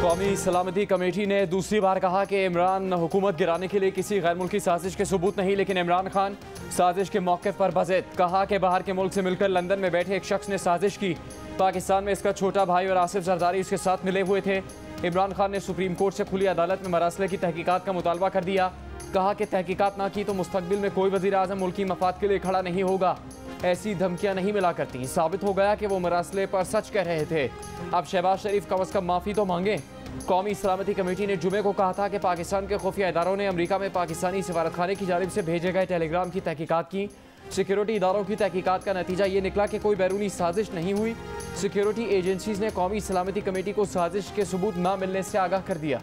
कौमी सलामती कमेटी ने दूसरी बार कहा कि इमरान हुकूमत गिराने के लिए किसी गैर मुल्की साजिश के सबूत नहीं, लेकिन इमरान खान साजिश के मौके पर बज़िद। कहा कि बाहर के मुल्क से मिलकर लंदन में बैठे एक शख्स ने साजिश की। पाकिस्तान में इसका छोटा भाई और आसिफ जरदारी उसके साथ मिले हुए थे। इमरान खान ने सुप्रीम कोर्ट से खुली अदालत में मरासले की तहकीकात का मुतालबा कर दिया। कहा कि तहकीकात ना की तो मुस्तकबिल में कोई वज़ीर आज़म मुल्की मफाद के लिए खड़ा नहीं होगा। ऐसी धमकियां नहीं मिला करती। साबित हो गया कि वो मरासले पर सच कह रहे थे। अब शहबाज शरीफ कम अज़ कम माफ़ी तो मांगे। कौमी सलामती कमेटी ने जुमे को कहा था कि पाकिस्तान के खुफिया इदारों ने अमरीका में पाकिस्तानी सफारतखाने की जानिब से भेजे गए टेलीग्राम की तहकीकात की। सिक्योरिटी इदारों की तहकीकात का नतीजा ये निकला कि कोई बैरूनी साजिश नहीं हुई। सिक्योरिटी एजेंसीज ने कौमी सलामती कमेटी को साजिश के सबूत न मिलने से आगाह कर दिया।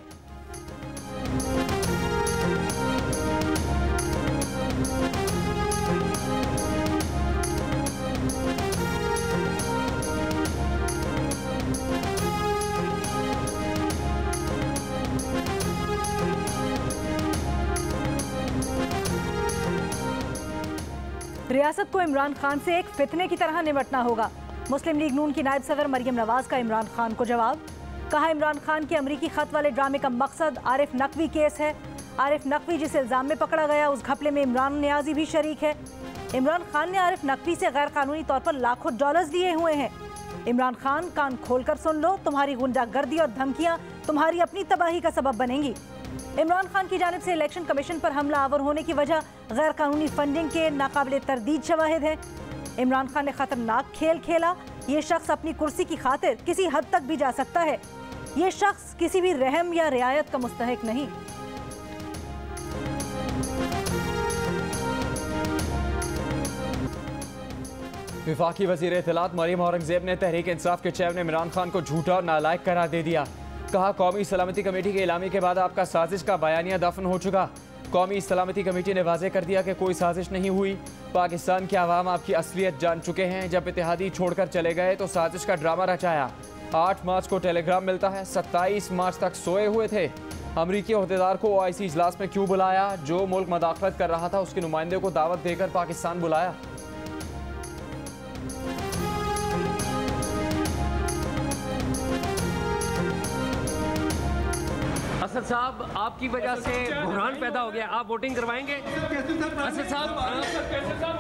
रियासत को इमरान खान से एक फितने की तरह निपटना होगा। मुस्लिम लीग नून की नायब सदर मरियम नवाज का इमरान खान को जवाब। कहा, इमरान खान के अमरीकी खत वाले ड्रामे का मकसद आरिफ नकवी केस है। आरिफ नकवी जिस इल्जाम में पकड़ा गया उस घपले में इमरान नियाजी भी शरीक है। इमरान खान ने आरिफ नकवी से गैर कानूनी तौर पर लाखों डॉलर्स लिए हुए हैं। इमरान खान, कान खोलकर सुन लो, तुम्हारी गुंडागर्दी और धमकियां तुम्हारी अपनी तबाही का सबब बनेंगी। इमरान खान की जानिब से इलेक्शन कमीशन पर हमला आवर होने की वजह गैर कानूनी फंडिंग के नाकाबिले तरदीद शवाहिद हैं। इमरान खान ने खतरनाक खेल खेला। ये शख्स अपनी कुर्सी की खातिर किसी हद तक भी जा सकता है। ये शख्स किसी भी रहम या रियायत का मुस्तहिक नहीं। वफाकी वज़ीर इत्तलात मरियम औरंगज़ेब ने तहरीक इंसाफ के चेयरमैन इमरान खान को झूठा और नालायक करार दे दिया। कहा, कौमी सलामती कमेटी के एलामी के बाद आपका साजिश का बयानिया दफन हो चुका। कौमी सलामती कमेटी ने वाज़ेह कर दिया कि कोई साजिश नहीं हुई। पाकिस्तान के अवाम आपकी असलियत जान चुके हैं। जब इत्तेहादी छोड़कर चले गए तो साजिश का ड्रामा रचाया। 8 मार्च को टेलीग्राम मिलता है, 27 मार्च तक सोए हुए थे। अमरीकी अहदेदार को OIC इजलास में क्यों बुलाया? जो मुल्क मदाखलत कर रहा था उसके नुमाइंदे को दावत देकर पाकिस्तान बुलाया। असद साहब, आपकी वजह से बुहरान पैदा हो गया। आप वोटिंग करवाएंगे? असद साहब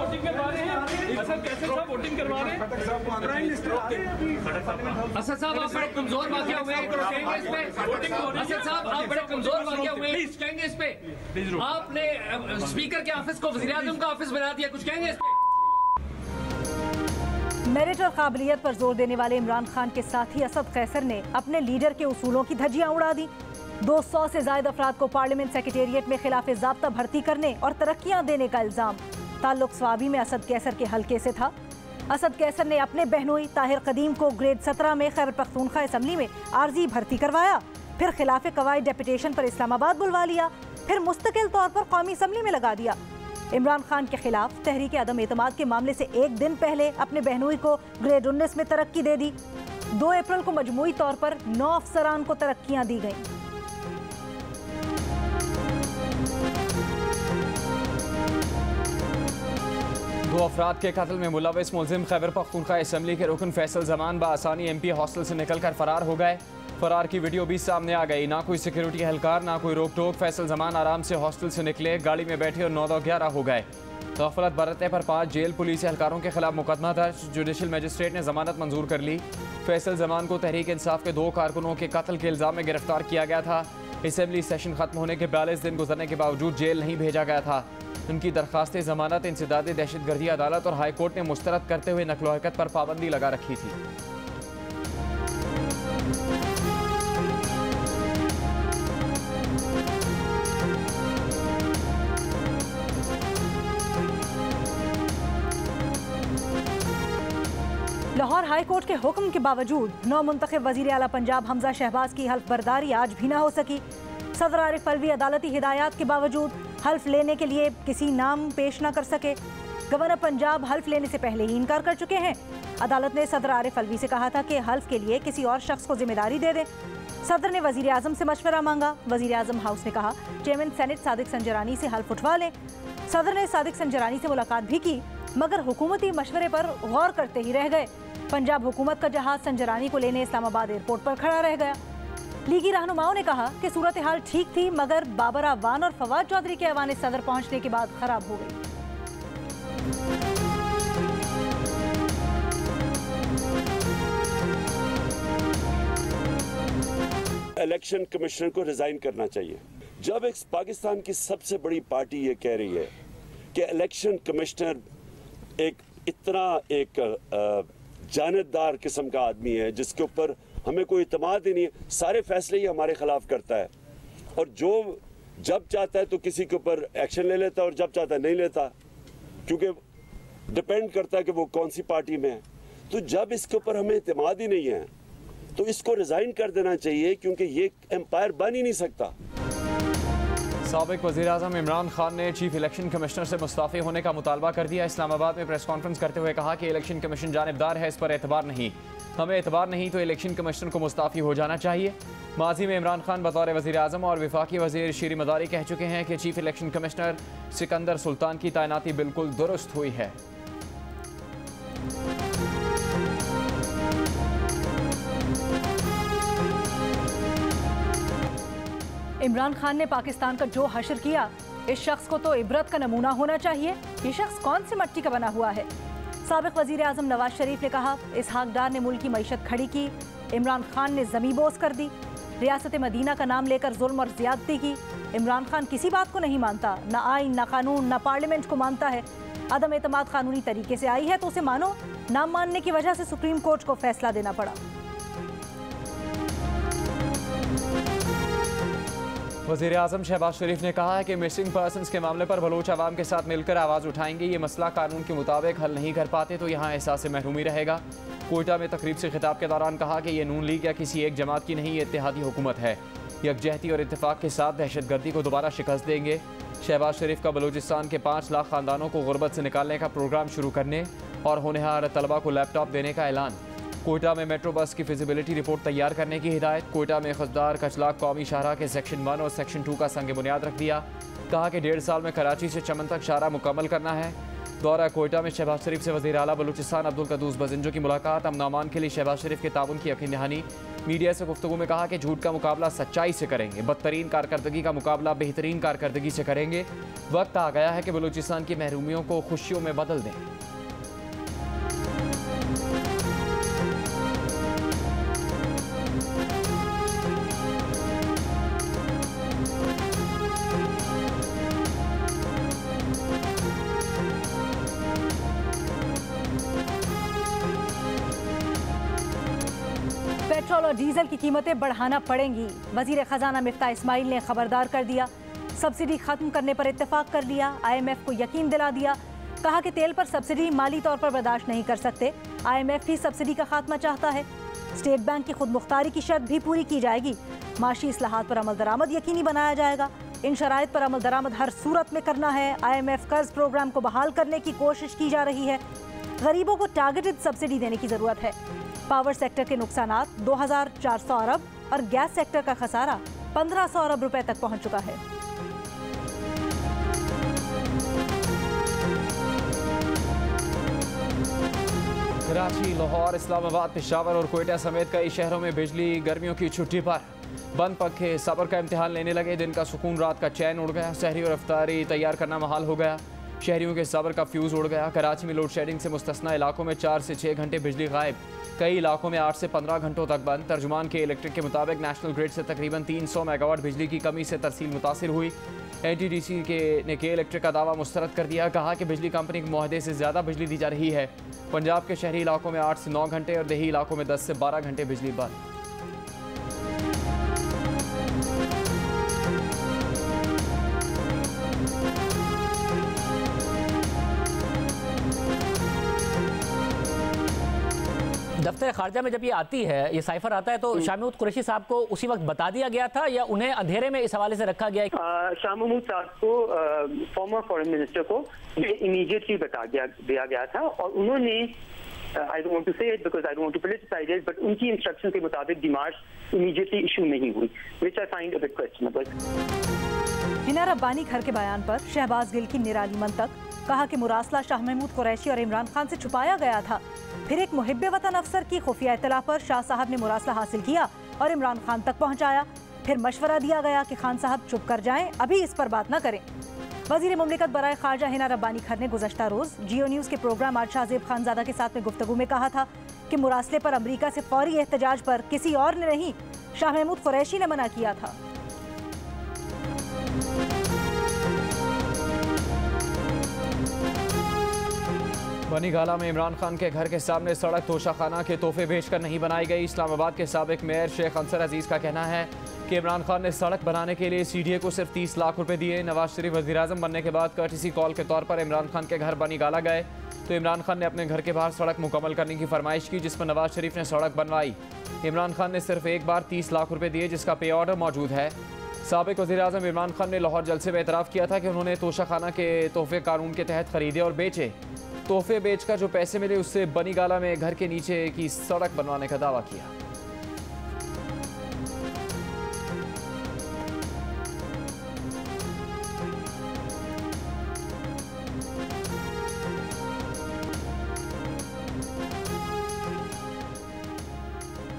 वोटिंग करवा रहे हैं। वोटिंग करवा रहे हैं। असद साहब, आप बड़े कमजोर वाक़या हुए हैं। असद साहब, आप बड़े कमजोर वाक़या हुए हैं। कुछ कहेंगे इस पे? आपने स्पीकर के ऑफिस को वज़ीर आज़म का ऑफिस बना दिया। कुछ कहेंगे इस पे? मेरिट और काबिलियत पर जोर देने वाले इमरान खान के साथी असद कैसर ने अपने लीडर के उसूलों की धज्जियां उड़ा दी। 200 से ज्यादा अफराद को पार्लियामेंट सेक्रेटेरिएट में खिलाफ ज़ाब्ता भर्ती करने और तरक्कियां देने का इल्जाम ताल्लुक स्वाबी में असद कैसर के हल्के से था। असद कैसर ने अपने बहनोई ताहिर कदीम को ग्रेड 17 में खैबर पख्तूनख्वा असम्बली में आर्जी भर्ती करवाया। फिर खिलाफ कवायद डेपुटेशन पर इस्लामाबाद बुलवा लिया। फिर मुस्तकिल तौर पर कौमी असम्बली में लगा दिया। इमरान खान के खिलाफ तहरीक अदम एतमाद के मामले से एक दिन पहले अपने बहनोई को ग्रेड 19 में तरक्की दे दी। 2 अप्रैल को मजमूई तौर पर 9 अफसरान को तरक्कियां दी गईं। दो अफराद के कत्ल में मुलविस मुलजिम खैबर पख्तूनख्वा असम्बली के रुकन फैसल जमान बासानी MP हॉस्टल से निकल कर फरार हो गए। फरार की वीडियो भी सामने आ गई। ना कोई सिक्योरिटी एहलकार, ना कोई रोक टोक। फैसल जमान आराम से हॉस्टल से निकले, गाड़ी में बैठे और 9-11 हो गए। गफलत बरतने पर 5 जेल पुलिस एहलकारों के खिलाफ मुकदमा दर्ज। जुडिशल मजिस्ट्रेट ने जमानत मंजूर कर ली। फैसल जमान को तहरीक इंसाफ के 2 कारकुनों के कत्ल के इल्जाम में गिरफ्तार किया गया था। असम्बली सेशन खत्म होने के 42 दिन गुजरने के बावजूद जेल नहीं भेजा गया था। उनकी दरख्वास्त जमानत इंसदाद दहशतगर्दी अदालत और हाई कोर्ट ने मुस्तरद करते हुए नकलो हरकत पर पाबंदी लगा रखी थी। लाहौर हाई कोर्ट के हुक्म के बावजूद नौ मुंतखब वजीर आला पंजाब हमजा शहबाज की हल्फ बर्दारी आज भी न हो सकी। सदर आरिफ अलवी अदालती हिदायत के बावजूद हल्फ लेने के लिए किसी नाम पेश न कर सके। गवर्नर पंजाब हल्फ लेने से पहले ही इनकार कर चुके हैं। अदालत ने सदर आरिफ अलवी से कहा था कि हल्फ के लिए किसी और शख्स को जिम्मेदारी दे दें। सदर ने वजीर आजम से मशवरा मांगा। वजीर आजम हाउस ने कहा चेयरमैन सेनेट सादिक संजरानी से हल्फ उठवा लें। सदर ने सादिक संजरानी से मुलाकात भी की, मगर हुकूमती मशवरे पर गौर करते ही रह गए। पंजाब हुकूमत का जहाज संजरानी को लेने इस्लामाबाद एयरपोर्ट पर खड़ा रह गया। लीगी रहनुमाओं ने कहा कि सूरत हाल ठीक थी, मगर बाबर अवान और फवाद चौधरी के ऐवान सदर पहुंचने के बाद खराब हो गई। इलेक्शन कमिश्नर को रिजाइन करना चाहिए। जब एक पाकिस्तान की सबसे बड़ी पार्टी ये कह रही है कि इलेक्शन कमिश्नर एक इतना एक जानतदार किस्म का आदमी है जिसके ऊपर हमें कोई इत्मीनान ही नहीं है, सारे फैसले ही हमारे खिलाफ करता है और जो जब चाहता है तो किसी के ऊपर एक्शन ले लेता है और जब चाहता है नहीं लेता, क्योंकि डिपेंड करता है कि वो कौन सी पार्टी में है। तो जब इसके ऊपर हमें इत्मीनान ही नहीं है तो इसको रिजाइन कर देना चाहिए, क्योंकि ये एम्पायर बन ही नहीं सकता। साबिक वज़ीर-ए-आज़म इमरान खान ने चीफ इलेक्शन कमिश्नर से मुस्ताफ़ी होने का मुतालबा कर दिया। इस्लामाबाद में प्रेस कॉन्फ्रेंस करते हुए कहा कि इलेक्शन कमीशन जानिबदार है, इस पर एतबार नहीं। हमें एतबार नहीं तो इलेक्शन कमिश्नर को मुस्ताफ़ी हो जाना चाहिए। माजी में इमरान खान बतौर वज़ीर-ए-आज़म और वफाकी वज़ीर शीरी मदारी कह चुके हैं कि chief election commissioner Sikandar Sultan की तैनाती बिल्कुल दुरुस्त हुई है। इमरान खान ने पाकिस्तान का जो हशर किया, इस शख्स को तो इबरत का नमूना होना चाहिए। ये शख्स कौन सी मट्टी का बना हुआ है? साबिक वजीर आजम नवाज शरीफ ने कहा, इसहाक डार ने मुल्क की मईशत खड़ी की, इमरान खान ने ज़मीं बोस कर दी। रियासत मदीना का नाम लेकर जुल्म और ज़्यादती की। इमरान खान किसी बात को नहीं मानता, ना आइन, ना कानून, ना पार्लियामेंट को मानता है। अदम एतमाद कानूनी तरीके से आई है तो उसे मानो। ना मानने की वजह से सुप्रीम कोर्ट को फैसला देना पड़ा। वज़ीर-ए-आज़म शहबाज शरीफ ने कहा है कि मिसिंग पर्सन्स के मामले पर बलोच अवाम के साथ मिलकर आवाज़ उठाएंगे। ये मसला कानून के मुताबिक हल नहीं कर पाते तो यहाँ एहसास महरूमी रहेगा। कोयटा में तकरीब से खिताब के दौरान कहा कि ये नून लीग या किसी एक जमात की नहीं, ये इत्तेहादी हुकूमत है। यकजहती और इत्तेफाक के साथ दहशतगर्दी को दोबारा शिकस्त देंगे। शहबाज शरीफ का बलूचिस्तान के 5 लाख ख़ानदानों को गुर्बत से निकालने का प्रोग्राम शुरू करने और होनहार तलबा को लैपटॉप देने का ऐलान। कोयटा में मेट्रो बस की फिजिबिलिटी रिपोर्ट तैयार करने की हिदायत। कोयटा में खसदार कचलाक कौमी शाहरा के सेक्शन 1 और सेक्शन 2 का संग बुनियाद रख दिया। कहा कि 1.5 साल में कराची से चमन तक शाहरा मुकम्मल करना है। दौरा कोयटा में शहबाज शरीफ से वज़ीर आला बलूचिस्तान अब्दुल कदूस बजिंजो की मुलाकात। अमन अमान के लिए शहबाज शरीफ के ताउन की यकीन दहानी। मीडिया से गुफ्तगू में कहा कि झूठ का मुकाबला सच्चाई से करेंगे, बदतरीन कारकर्दगी का मुकाबला बेहतरीन कारकर्दगी से करेंगे। वक्त आ गया है कि बलूचिस्तान की महरूमियों को खुशियों में बदल दें। पेट्रोल और डीजल की कीमतें बढ़ाना पड़ेंगी। वजीर खजाना मिफ्ता इस्माइल ने खबरदार कर दिया। सब्सिडी खत्म करने पर इत्तेफाक कर लिया। IMF को यकीन दिला दिया। कहा कि तेल पर सब्सिडी माली तौर पर बर्दाश्त नहीं कर सकते। IMF भी सब्सिडी का खात्मा चाहता है। स्टेट बैंक की खुद मुख्तारी की शर्त भी पूरी की जाएगी। माशी इस्लाहात पर अमल दरामद यकीनी बनाया जाएगा। इन शराइत पर अमल दरामद हर सूरत में करना है। IMF कर्ज प्रोग्राम को बहाल करने की कोशिश की जा रही है। गरीबों को टारगेटेड सब्सिडी देने की जरूरत है। पावर सेक्टर के नुकसानात 2400 अरब और गैस सेक्टर का खसारा 1500 अरब रुपए तक पहुंच चुका है। कराची, लाहौर, इस्लामाबाद, पेशावर और कोयटा समेत कई शहरों में बिजली गर्मियों की छुट्टी पर। बंद पंखे सब्र का इम्तिहान लेने लगे। दिन का सुकून, रात का चैन उड़ गया। सहरी और इफ्तारी तैयार करना महाल हो गया। शहरियों के सब्र का फ्यूज़ उड़ गया। कराची में लोड शेडिंग से मुस्तस्ना इलाकों में 4 से 6 घंटे बिजली गायब। कई इलाकों में 8 से 15 घंटों तक बंद। तर्जुमान के इलेक्ट्रिक के मुताबिक नेशनल ग्रिड से तकरीबन 300 मेगावाट बिजली की कमी से तरसील मुतासिर हुई। NTDC ने के इलेक्ट्रिक का दावा मुस्तरद कर दिया। कहा कि बिजली कंपनी के मुआहदे से ज़्यादा बिजली दी जा रही है। पंजाब के शहरी इलाकों में 8 से 9 घंटे और देही इलाकों में 10 से 12 घंटे बिजली बंद। दफ्तर खारजा में जब ये आती है, ये साइफर आता है, तो शाह महमूद कुरैशी साहब को उसी वक्त बता दिया गया था या उन्हें अंधेरे में इस हवाले से रखा गया? शाह महमूद साहब को फॉर्मर फॉरेन मिनिस्टर को इमीडिएटली बता दिया गया था और उन्होंने I don't want to say it because I don't want to politicize it, but उनकी इंस्ट्रक्शन के मुताबिक डिमार्च इमीडिएटली इशू नहीं हुई, which I find a bit questionable। Hina Rabbani घर के बयान पर शहबाज गिल की निराली मंतक। कहा कि मुरासला शाह महमूद कुरैशी और इमरान खान से छुपाया गया था। फिर एक मुहिब्बे वतन अफसर की खुफिया इत्तला पर शाह साहब ने मुरासला हासिल किया और इमरान खान तक पहुंचाया। फिर मशवरा दिया गया कि खान साहब चुप कर जाएं, अभी इस पर बात न करें। वजीर मुमलिकत बराए खारजा हिना रब्बानी खर ने गुज़श्ता रोज़ जियो न्यूज़ के प्रोग्राम आदशाह ज़ेब खानज़ादा के साथ में गुफ्तगू में कहा था कि मुरासले पर अमरीका से फौरी एहतजाज पर किसी और ने नहीं, शाह महमूद कुरैशी ने मना किया था। बनी गाला में इमरान खान के घर के सामने सड़क तोशाखाना के तोहफे बेचकर नहीं बनाई गई। इस्लामाबाद के साबिक मेयर शेख अंसर अजीज का कहना है कि इमरान खान ने सड़क बनाने के लिए सीडीए को सिर्फ 30 लाख रुपए दिए। नवाज शरीफ वज़ीर-ए-आज़म बनने के बाद कर्टिसी कॉल के तौर पर इमरान खान के घर बनी गाला गए तो इमरान खान ने अपने घर के बाहर सड़क मुकम्मल करने की फरमाइश की, जिस पर नवाज शरीफ ने सड़क बनवाई। इमरान खान ने सिर्फ एक बार 30 लाख रुपये दिए, जिसका पे ऑर्डर मौजूद है। साबिक वज़ीर-ए-आज़म इमरान खान ने लाहौर जलसे में एतराफ़ किया था कि उन्होंने तोशाखाना के तोहफे कानून के तहत खरीदे और बेचे। तोहफे बेचकर जो पैसे मिले उससे बनी गाला में घर के नीचे की सड़क बनवाने का दावा किया।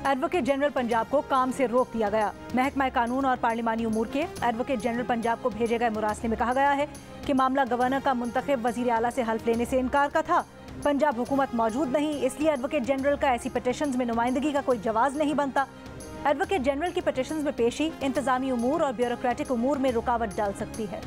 एडवोकेट जनरल पंजाब को काम से रोक दिया गया। महकमा कानून और पार्लिमानी उमूर के एडवोकेट जनरल पंजाब को भेजे गए मुरासले में कहा गया है कि मामला गवर्नर का मुंतखब वजीर आला से हल्फ लेने से इनकार का था। पंजाब हुकूमत मौजूद नहीं, इसलिए एडवोकेट जनरल का ऐसी पिटीशंस में नुमाइंदगी का कोई जवाज़ नहीं बनता। एडवोकेट जनरल की पिटीशंस में पेशी इंतजामी उमूर और ब्यूरोक्रेटिक उमूर में रुकावट डाल सकती है।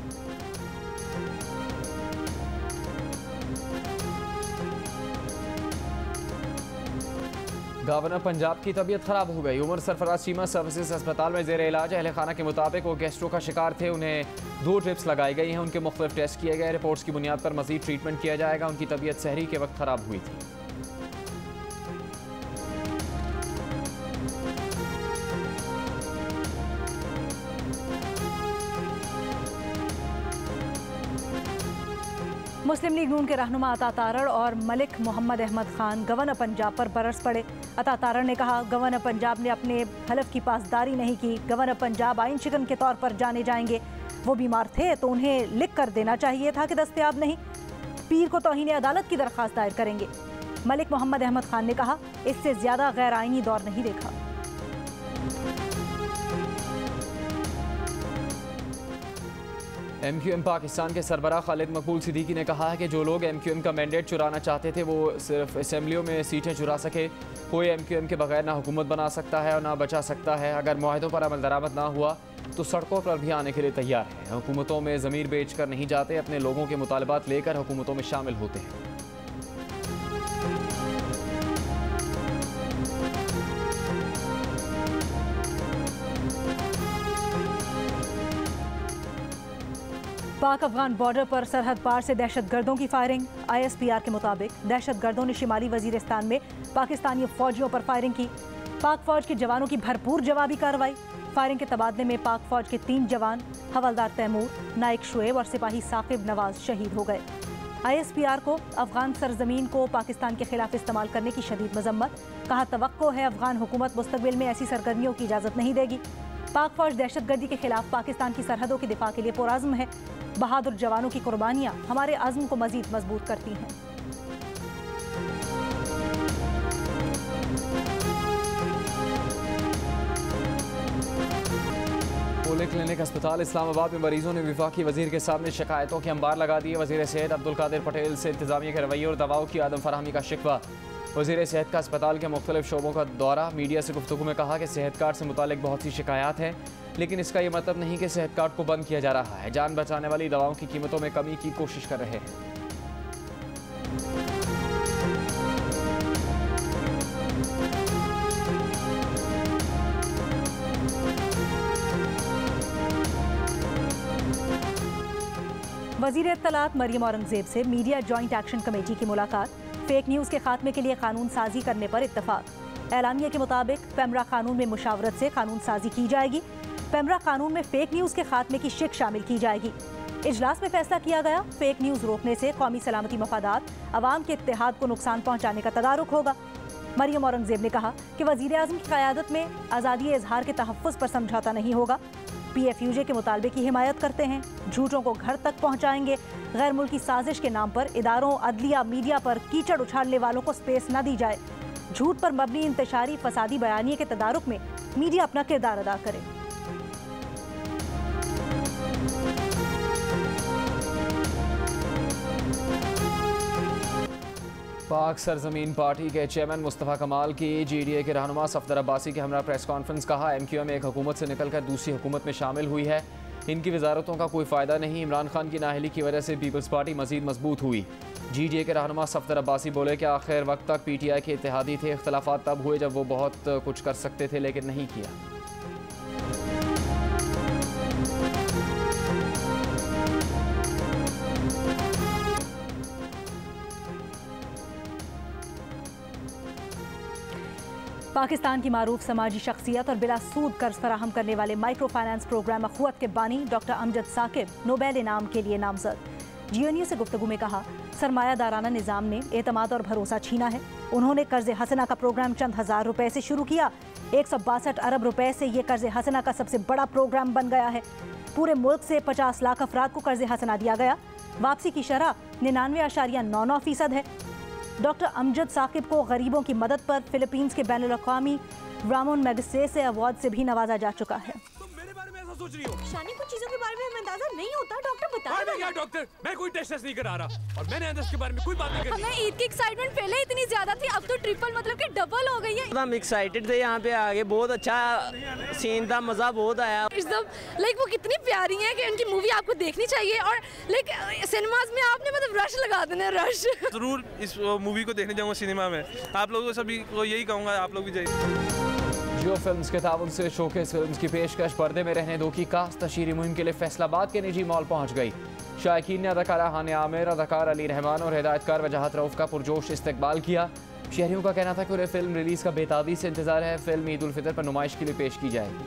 गवर्नर पंजाब की तबीयत खराब हो गई। उमर सरफराज चीमा सर्विसेज अस्पताल में जेर इलाज। अहले खाना के मुताबिक वो गैस्ट्रो का शिकार थे। उन्हें 2 ड्रिप्स लगाई गई हैं। उनके मुख्तलिफ टेस्ट किए गए। रिपोर्ट्स की बुनियाद पर मजीद ट्रीटमेंट किया जाएगा। उनकी तबीयत सहरी के वक्त खराब हुई थी। मुस्लिम लीग नून के रहनुमा अता तारड़ और मलिक मोहम्मद अहमद खान गवर्नर पंजाब पर बरस पड़े। अता तारड़ ने कहा, गवर्नर पंजाब ने अपने हलफ की पासदारी नहीं की। गवर्नर पंजाब आइन शिकन के तौर पर जाने जाएंगे। वो बीमार थे तो उन्हें लिख कर देना चाहिए था कि दस्तयाब नहीं। पीर को तौहीन अदालत की दरख्वास्त दायर करेंगे। मलिक मोहम्मद अहमद खान ने कहा, इससे ज्यादा गैर आइनी दौर नहीं देखा। MQM पाकिस्तान के सरबराह खालिद मकबूल सिद्दीकी ने कहा है कि जो लोग MQM का मैंडेट चुराना चाहते थे वो सिर्फ असम्बलियों में सीटें चुरा सके। कोई MQM के बगैर ना हुकूमत बना सकता है और ना बचा सकता है। अगर मुआहदों पर अमल दरामद ना हुआ तो सड़कों पर भी आने के लिए तैयार है। हुकूमतों में ज़मीर बेच कर नहीं जाते, अपने लोगों के मुतालबात लेकर हुकूमतों में शामिल होते हैं। पाक अफगान बॉर्डर पर सरहद पार से दहशतगर्दों की फायरिंग। ISPR के मुताबिक दहशतगर्दों ने शिमाली वजीरिस्तान में पाकिस्तानी फौजियों पर फायरिंग की। पाक फौज के जवानों की भरपूर जवाबी कार्रवाई। फायरिंग के तबादले में पाक फौज के 3 जवान हवलदार तैमूर, नाइक शुएब और सिपाही साकिब नवाज शहीद हो गए। ISPR को अफगान सरजमीन को पाकिस्तान के खिलाफ इस्तेमाल करने की शदीद मजम्मत। कहा, तवक्को है अफगान हुकूमत मुस्तकबिल में ऐसी सरगर्मियों की इजाज़त नहीं देगी। पाक फौज दहशतगर्दी के खिलाफ पाकिस्तान की सरहदों के दिफा के लिए पुरअज़्म है। बहादुर जवानों की कुर्बानियां हमारे अज़्म को मजीद मजबूत करती हैं। पोलियो क्लिनिक अस्पताल इस्लामाबाद में मरीजों ने वफाकी वजीर के सामने शिकायतों के अंबार लगा दिए। वजीर सेहत अब्दुल कादिर पटेल से इंतजामिया के रवैये और दवाओं की आदम फराहमी का शिकवा। वजीर सेहत का अस्पताल के मुख्तलिफ शोबों का दौरा। मीडिया से गुफ्तगू में कहा कि सेहत कार्ड से मुतालिक बहुत सी शिकायत हैं, लेकिन इसका ये मतलब नहीं कि सेहत कार्ड को बंद किया जा रहा है। जान बचाने वाली दवाओं की कीमतों में कमी की कोशिश कर रहे हैं। वज़ीर इत्तलात मरियम औरंगज़ेब से मीडिया जॉइंट एक्शन कमेटी की मुलाकात। फेक न्यूज़ के खात्मे के लिए कानून साजी करने पर इत्तफाक। एलानिया के मुताबिक पेमरा कानून में मुशावरत से कानून साजी की जाएगी। पेमरा कानून में फेक न्यूज़ के खात्मे की शिक शामिल की जाएगी। इजलास में फैसला किया गया, फेक न्यूज़ रोकने से कौमी सलामती मफादात, अवाम के इत्तेहाद को नुकसान पहुँचाने का तदारुक होगा। मरियम औरंगज़ेब ने कहा कि वज़ीर आज़म की क़यादत में आज़ादी इजहार के तहफ़्फ़ुज़ पर समझौता नहीं होगा। PFUJ के मुतालबे की हिमायत करते हैं। झूठों को घर तक पहुँचाएंगे। गैर मुल्की साजिश के नाम पर इदारों, अदलिया, मीडिया पर कीचड़ उछालने वालों को स्पेस न दी जाए। झूठ पर मबनी इंतशारी फसादी बयानिए के तदारुक में मीडिया अपना किरदार अदा करे। पाक सरजमीन पार्टी के चेयरमैन मुस्तफ़ा कमाल की GDA के रहनुमा सफदर अब्बासी के हमरा प्रेस कॉन्फ्रेंस। कहा MQM एक हुकूमत से निकलकर दूसरी हुकूमत में शामिल हुई है, इनकी वजारतों का कोई फ़ायदा नहीं। इमरान खान की नाअहली की वजह से पीपल्स पार्टी मज़ीद मजबूत हुई। GDA के रहनुमा सफदर अब्बासी बोले कि आखिर वक्त तक PTI के इत्तेहादी थे, इख्तलाफात तब हुए जब वो बहुत कुछ कर सकते थे लेकिन नहीं किया। पाकिस्तान की मारूफ समाजी शख्सियत और बिला सूद कर्ज फराहम करने वाले माइक्रो फाइनेंस प्रोग्राम अखुवत के बानी डॉक्टर अमजद साकिब नोबेल इनाम के लिए नामजद। GNU से गुफ्तगू में कहा, सरमायादाराना निज़ाम ने एतमाद और भरोसा छीना है। उन्होंने कर्ज हसना का प्रोग्राम चंद हज़ार रुपए से शुरू किया। 162 अरब रुपए से ये कर्ज हसना का सबसे बड़ा प्रोग्राम बन गया है। पूरे मुल्क से 50 लाख अफराद को कर्ज हसना दिया गया। वापसी की शरह 99.99% है। डॉक्टर अमजद साकिब को गरीबों की मदद पर फिलीपींस के बैनुल अक़वामी रामोन मैगसेसे अवार्ड से भी नवाजा जा चुका है। सोच रही हो शानी, कुछ चीजों के बारे में हमें अंदाजा नहीं होता। डॉक्टर बता। क्या डॉक्टर, मैं कोई टेस्ट नहीं करा रहा और मैंने अंदर के बारे में कोई बात नहीं करी। हमें ईद की एक्साइटमेंट पहले इतनी ज्यादा थी, अब तो ट्रिपल मतलब कि डबल हो गई है। हम एक्साइटेड थे यहाँ पे आगे, बहुत अच्छा सीन था, मजा बहुत आया। लाइक वो कितनी प्यारी है कि उनकी मूवी आपको देखनी चाहिए और लाइक सिनेमाज में आपने मतलब रश लगा देना, रश। जरूर इस मूवी को देखने जाऊंगा सिनेमा में। आप लोगों को सभी को यही कहूँगा, आप लोग भी जाइए। जियो फिल्म्स के ताउन से शोकेस फिल्म्स की पेशकश पर्दे में रहने दो की कास्ट तशहीरी मुहिम के लिए फैसलाबाद के निजी मॉल पहुंच गई। शायकीन ने अदाकारा हाने आमिर, अदाकार अली रहमान और हिदायतकार वजाहत रऊफ का पुरजोश इस्तकबाल किया। शहरियों का कहना था कि उन्हें फिल्म रिलीज का बेताबी से इंतजार है। फिल्म ईद उल फितर पर नुमाइश के लिए पेश की जाएगी।